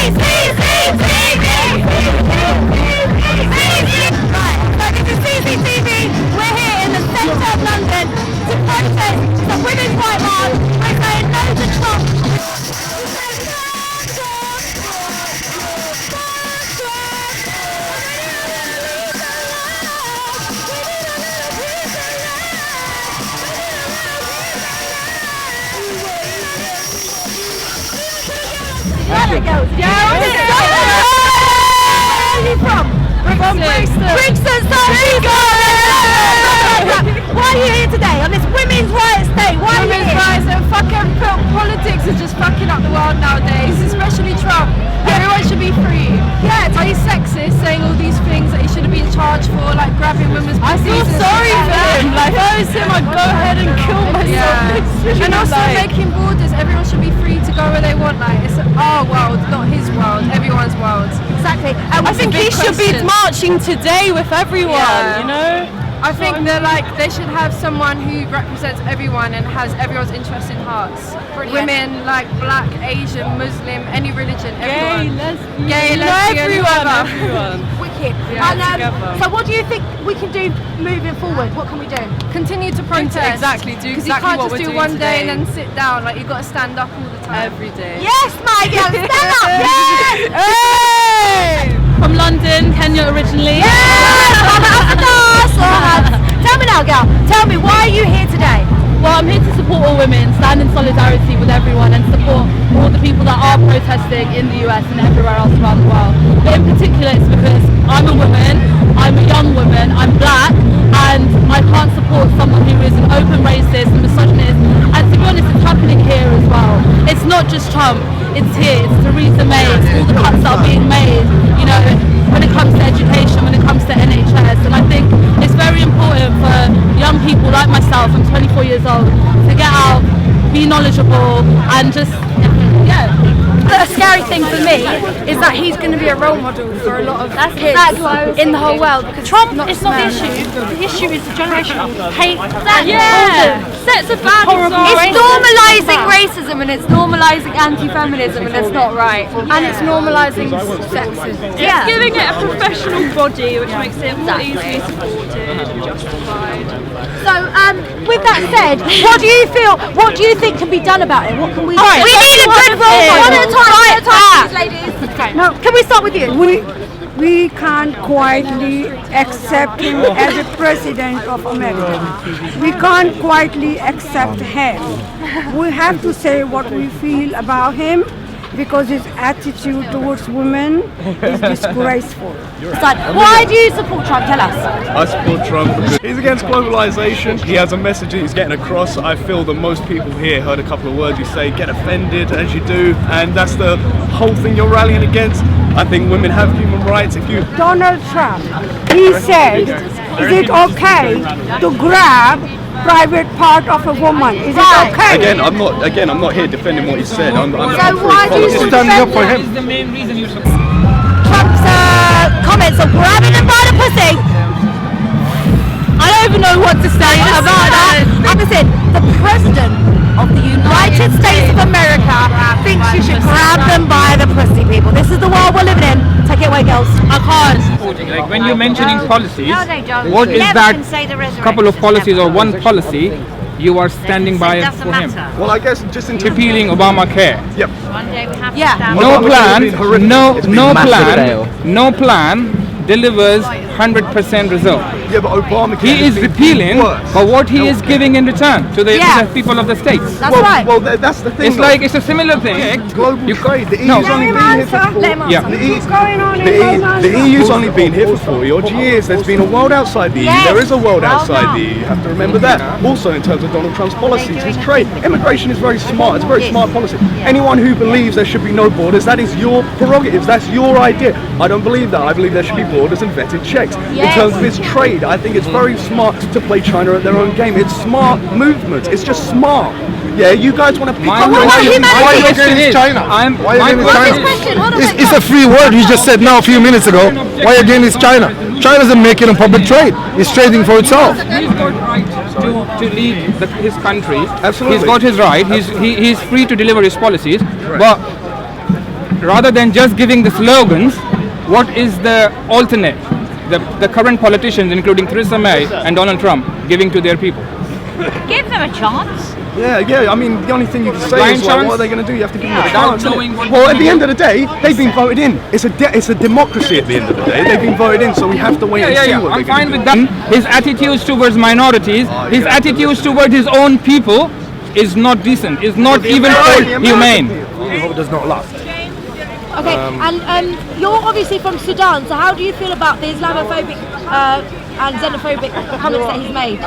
We're here in the centre of London to protest the women's right march. We're saying no to Trump. Where are you from? Brixton. Why are you here today on this Women's Rights Day? Why are you here? Women's rights and fucking politics is just fucking up the world nowadays, especially Trump. Everyone should be free. Yeah, he's sexist, saying all these things that he shouldn't be charged for, like grabbing women's pussies. I feel sorry for him. Like, if I was him, I'd go ahead and kill myself. Yeah. And also making borders. Everyone should be free to go where they want. Like, it's our world, not his world. Everyone's world. Exactly. I think he should be marching today with everyone, you know? I think they should have someone who represents everyone and has everyone's interest in hearts. Brilliant. Women, like black, Asian, Muslim, any religion, everyone. Gay, lesbian, everyone. Wicked. Yeah, and, so what do you think we can do moving forward? What can we do? Continue to protest. Do because exactly you can't what just we're do doing one today. day and then sit down. Like you've got to stand up all the time. Every day. Yes, my girl, stand up. Yes. Hey! From London, Kenya originally. Tell me now, girl. Tell me, why are you here today? Well, I'm here to support all women, stand in solidarity with everyone and support all the people that are protesting in the US and everywhere else around the world. But in particular, it's because I'm a woman, I'm a young woman, I'm black, and I can't support someone who is an open racist and misogynist. And to be honest, it's happening here as well. It's not just Trump, it's here, it's Theresa May, it's all the cuts that are being made, you know, when it comes to education, when it comes to NHS. And I think it's very important for young people like myself, I'm 24 years old, to get out, be knowledgeable, and just, yeah. The scary thing for me is that he's going to be a role model for a lot of kids in the whole world. Because Trump is not the issue. The issue is the generational hate. Sets of bad It's normalising racism and it's normalising anti-feminism and it's not right. And it's normalising sexism. It's giving it a professional body, which makes it more easily supported and justified. So, with that said, what do you feel? What do you think can be done about it? What can we do? We need a good role model. One at a time, ladies. No, Can we start with you? We can't quietly accept him as a president of America. We can't quietly accept him. We have to say what we feel about him because his attitude towards women is disgraceful. Why do you support Trump? Tell us. I support Trump because he's against globalization. He has a message that he's getting across. I feel that most people here heard a couple of words you say, get offended as you do, and that's the whole thing you're rallying against. I think women have human rights. If you Donald Trump, he said, is it okay to grab private part of a woman? Is it okay? Again, I'm not here defending what he said. I'm So why do you standing up for him. Trump's comments on grabbing him by the pussy? I don't even know what to say about that. Listen, the president of the United States of America thinks you should grab them by the pussy, people. This is the world we're living in. Take it away, girls. I can't. Like when you're mentioning policies, what is that couple of policies or one policy you are standing by for him? Well, I guess just in Repealing Obamacare. Yep. No plan delivers 100% result. Yeah, but Obamacare He is repealing, but what he is giving in return to the people of the states. That's right. Well, that's the thing. It's like it's a similar thing. Global trade. The EU's only been here for 4 Yeah. The EU's only been here for 40 odd years. There's been a world outside the EU. There is a world outside the EU. You have to remember that. Also, in terms of Donald Trump's policies, his trade, immigration is very smart. It's a very smart policy. Anyone who believes there should be no borders, that is your prerogatives. That's your idea. I don't believe that. I believe there should be borders and vetted checks. In terms of his trade, I think it's very smart to play China at their own game. It's smart movement. It's just smart. Yeah, you guys want to pick up. My question is China. Why are you against China? It's a free word. You just said now a few minutes ago. Why again is China? China doesn't make it in public trade. It's trading for itself. He's got right to lead his country. Absolutely. He's got his right. He's free to deliver his policies. But rather than just giving the slogans, what is the alternate? The current politicians, including Theresa May and Donald Trump, giving to their people. Give them a chance. Yeah. I mean, the only thing you can say Blind is, like, chance? what are they going to do? You have to give them a Without chance. knowing innit? what Well, they at the do. end of the day, they've been voted in. It's a democracy at the end of the day. They've been voted in, so we have to wait and see what I'm they're fine going with to do. that. His attitudes towards minorities, his attitudes towards his own people is not decent. Is not even humane. I hope it does not last. Okay, and you're obviously from Sudan, so how do you feel about the Islamophobic and xenophobic comments that he's made?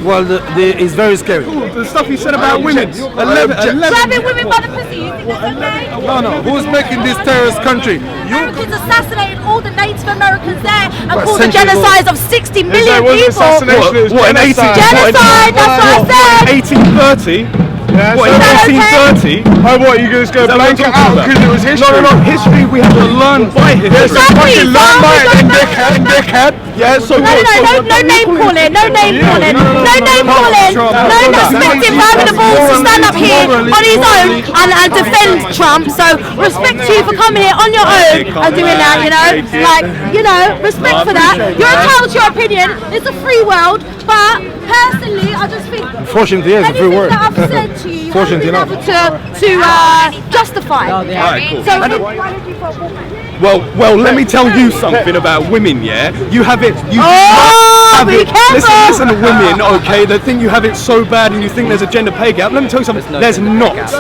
Well, it's very scary. The stuff he said about women. 11. Grabbing women by the pussy, you think that's okay? No. Who's making this terrorist country? Americans assassinated all the Native Americans there and What, caused a centuries genocide of 60 million people. What, in 18... Genocide, that's what I said. 1830? Yeah, What, in 1830? Oh, what, you just go Is that what blanket you're out talking because about? it was history? No, history we have to learn by history. Exactly. Fucking learn by it, then dickhead. Yeah, so No name calling, no name calling, no name calling, no respect him for having the balls to stand up here on his own and defend Trump. So respect you for coming here on your own and doing that, respect for that. You're entitled to your opinion. It's a free world, but personally, I just think Fortunately, it's a free word. that I've said to you, Fortunately you haven't been able to justify. Alright, cool. So, Well, let me tell you something about women, yeah? You have it... be careful! Listen to women, okay? They think you have it so bad and you think there's a gender pay gap. Let me tell you something. There's not. There's a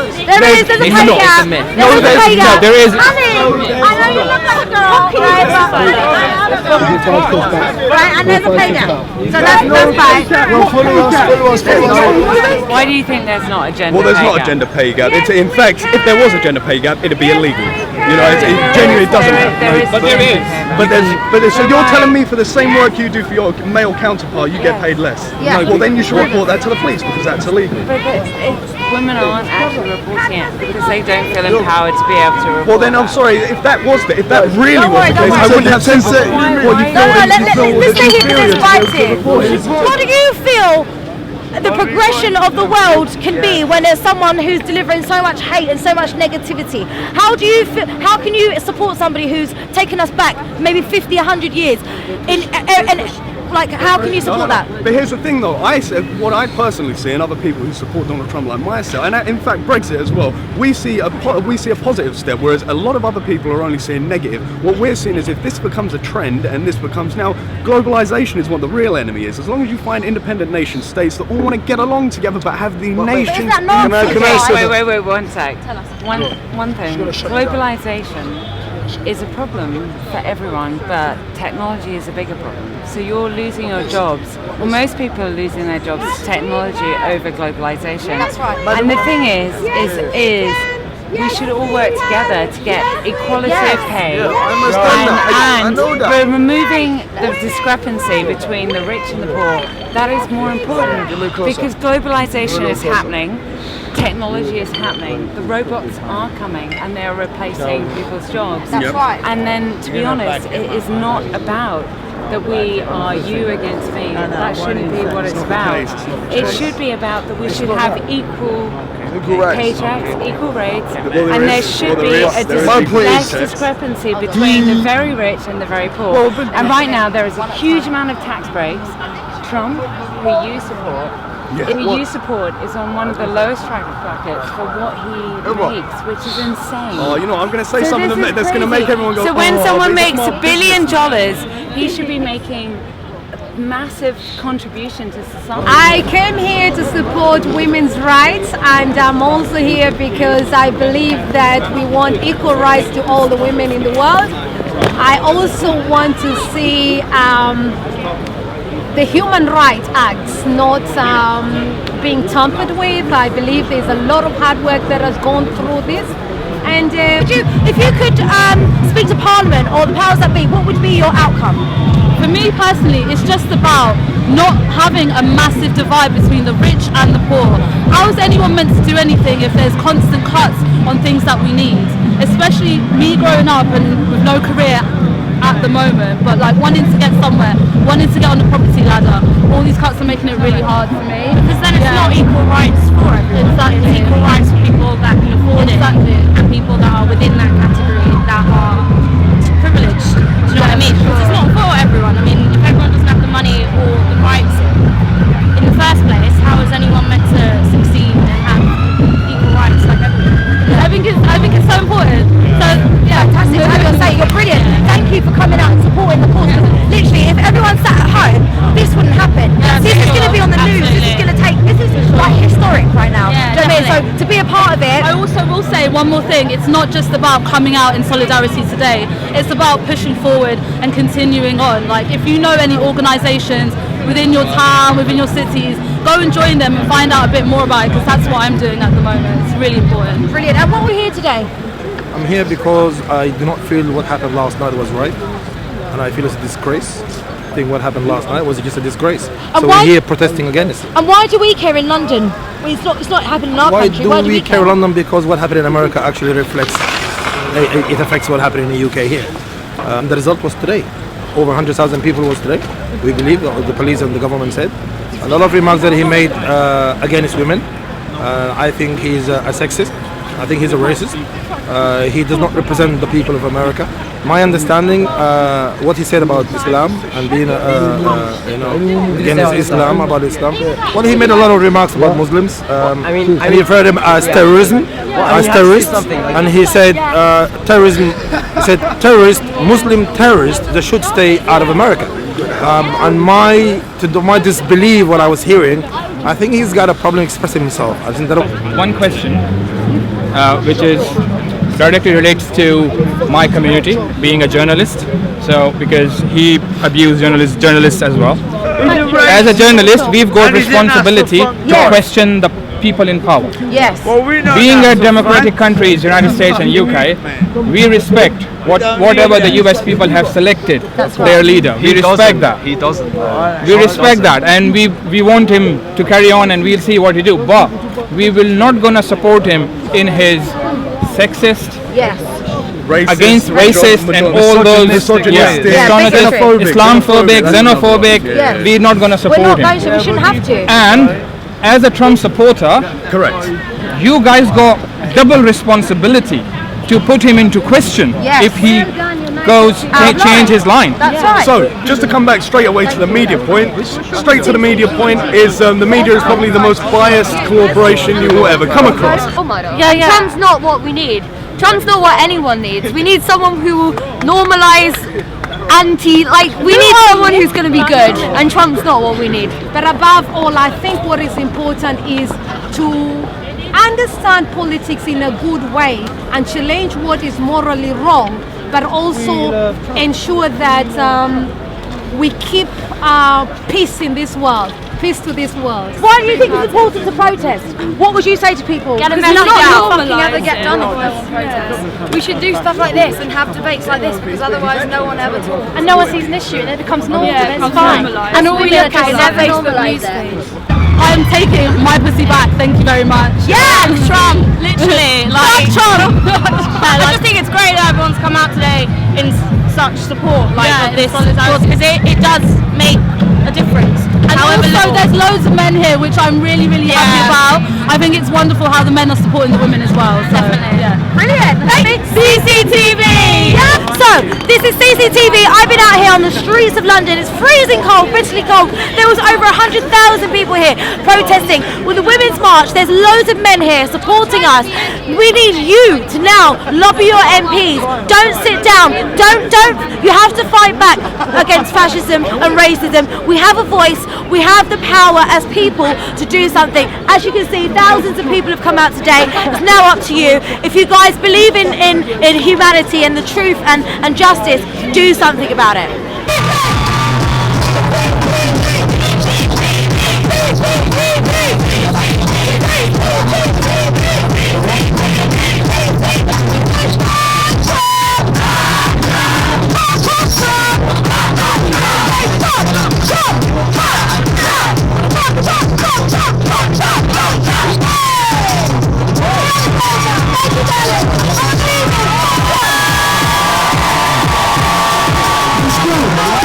pay gap. No, There's a pay gap. there is. Honey, I know you look like a girl, right? And there's a pay gap. So that's fine. Why do you think there's not a gender Well, there's pay not a gap? gender pay gap. In fact, if there was a gender pay gap, it'd be illegal. You know, it genuinely doesn't happen. But there is. So you're telling me for the same work you do for your male counterpart, you get paid less? Yeah. Well, then you should report that to the police because that's illegal. But women aren't actually reporting it because they don't feel empowered to be able to report. Well, then I'm sorry. If that really was the case, I wouldn't have said that. Let's take it to this fighting. What do you feel the progression of the world can be when there's someone who's delivering so much hate and so much negativity? How do you feel, how can you support somebody who's taken us back maybe 50, 100 years? Like, how can you support that? But here's the thing, though. What I personally see, and other people who support Donald Trump like myself, and in fact Brexit as well, we see a positive step, whereas a lot of other people are only seeing negative. What we're seeing is if this becomes a trend, and this becomes now, globalization is what the real enemy is. As long as you find independent nation states that all want to get along together, but have the nations. Is that not Wait, one sec. One thing. Globalization is a problem for everyone, but technology is a bigger problem. So you're losing your jobs. Well, most people are losing their jobs to technology over globalization. That's right. And the thing is we should all work together to get equality of pay. And we're removing the discrepancy between the rich and the poor. That is more important because globalization is happening. Technology is happening. The robots are coming and they are replacing people's jobs. That's right. And then, to be honest, it is not about that we are you against me. That shouldn't be what it's about. It should be about that we should have equal paychecks, equal rates, and there should be a less discrepancy between the very rich and the very poor. And right now there is a huge amount of tax breaks. Trump, who you support, is on one of the lowest brackets for what he makes, which is insane. Oh, you know, I'm going to say something that's going to make everyone go. So when someone makes $1 billion, he should be making a massive contribution to society. I came here to support women's rights, and I'm also here because I believe that we want equal rights to all the women in the world. I also want to see the Human Rights Acts not being tampered with. I believe there's a lot of hard work that has gone through this. And if you could speak to Parliament or the powers that be, what would be your outcome? For me personally, it's just about not having a massive divide between the rich and the poor. How is anyone meant to do anything if there's constant cuts on things that we need? Especially me growing up and with no career at the moment, but like wanting to get somewhere, wanting to get on the property ladder, all these cuts are making it really hard for me. Because then it's not equal rights for everyone. Exactly. It's equal rights for people that can afford it and people that are within that category that are privileged. Do you know what I mean? Because it's not for everyone. I mean, if everyone doesn't have the money or the rights in the first place, how is anyone meant to succeed and have equal rights like everyone? I think it's so important. So yeah, Fantastic. I was going to say, you're brilliant. Thank you for coming out and supporting the cause. Literally, if everyone sat at home, this wouldn't happen. This is going to be on the news. This is going to take. This is like historic right now. Yeah, do you know what I mean? So to be a part of it. I also will say one more thing. It's not just about coming out in solidarity today. It's about pushing forward and continuing on. Like if you know any organisations within your town, within your cities, go and join them and find out a bit more about it, because that's what I'm doing at the moment. It's really important. Brilliant. And what we're here today? I'm here because I do not feel what happened last night was right, and I feel it's a disgrace. I think what happened last night was just a disgrace. So we're here protesting against it. And why do we care in London? Well, it's not happening in our country. Why do we care in London? Because what happened in America actually reflects, it affects what happened in the UK here. The result was today. Over 100,000 people was today, we believe, the police and the government said. A lot of remarks that he made against women. I think he's a sexist. I think he's a racist. He does not represent the people of America. My understanding, what he said about Islam and being, against Islam, about Islam. Well, he made a lot of remarks about Muslims. And he referred them as terrorism, as terrorists. And he said terrorism. He said terrorists, Muslim terrorists, they should stay out of America. And to my disbelief, what I was hearing, I think he's got a problem expressing himself. I think that one question, which is directly relates to my community, being a journalist. So because he abused journalists as well. As a journalist, we've got responsibility to question the people in power. Yes. Being a democratic countries, United States and UK, we respect whatever the US people have selected their leader. We respect that. He doesn't. We respect that, and we want him to carry on, and we'll see what he do. But we will not gonna support him in his sexist, against racist and all those Islamophobic, xenophobic. We're not gonna support him. We're not going to. We shouldn't have to. And as a Trump supporter, correct, you guys got double responsibility to put him into question if he goes to change his line. That's right. So, just to come back straight away to the media point, straight to the media point is the media is probably the most biased corporation you will ever come across. Trump's not what we need. Trump's not what anyone needs. We need someone who will normalise we need someone who's going to be good, and Trump's not what we need. But above all, I think what is important is to understand politics in a good way and challenge what is morally wrong, but also ensure that we keep peace in this world. Peace to this world. Why do you think it's important to protest? What would you say to people? Get a message out. Nothing ever get done if no one protests. We should do stuff like this and have debates like this, because otherwise no one ever talks. And no one sees an issue and it becomes normal. Yeah, it's fine. And all we look at is their Facebook newsfeed. I am taking my pussy back. Thank you very much. Yeah, Trump. Literally, like Trump. I just think it's great that everyone's come out today in such support, of this, because it does make a difference. And also, there's loads of men here, which I'm really, really happy about. I think it's wonderful how the men are supporting the women as well. So, definitely. Yeah. Brilliant. Thanks, CCTV. Yeah. So, this is CCTV. I've been out here on the streets of London. It's freezing cold, bitterly cold. There was over 100,000 people here protesting with the Women's March. There's loads of men here supporting us. We need you to now lobby your MPs. Don't sit down. Don't. You have to fight back against fascism and racism. We have a voice. We have the power as people to do something. As you can see, thousands of people have come out today. It's now up to you. If you guys believe in humanity and the truth and justice, do something about it.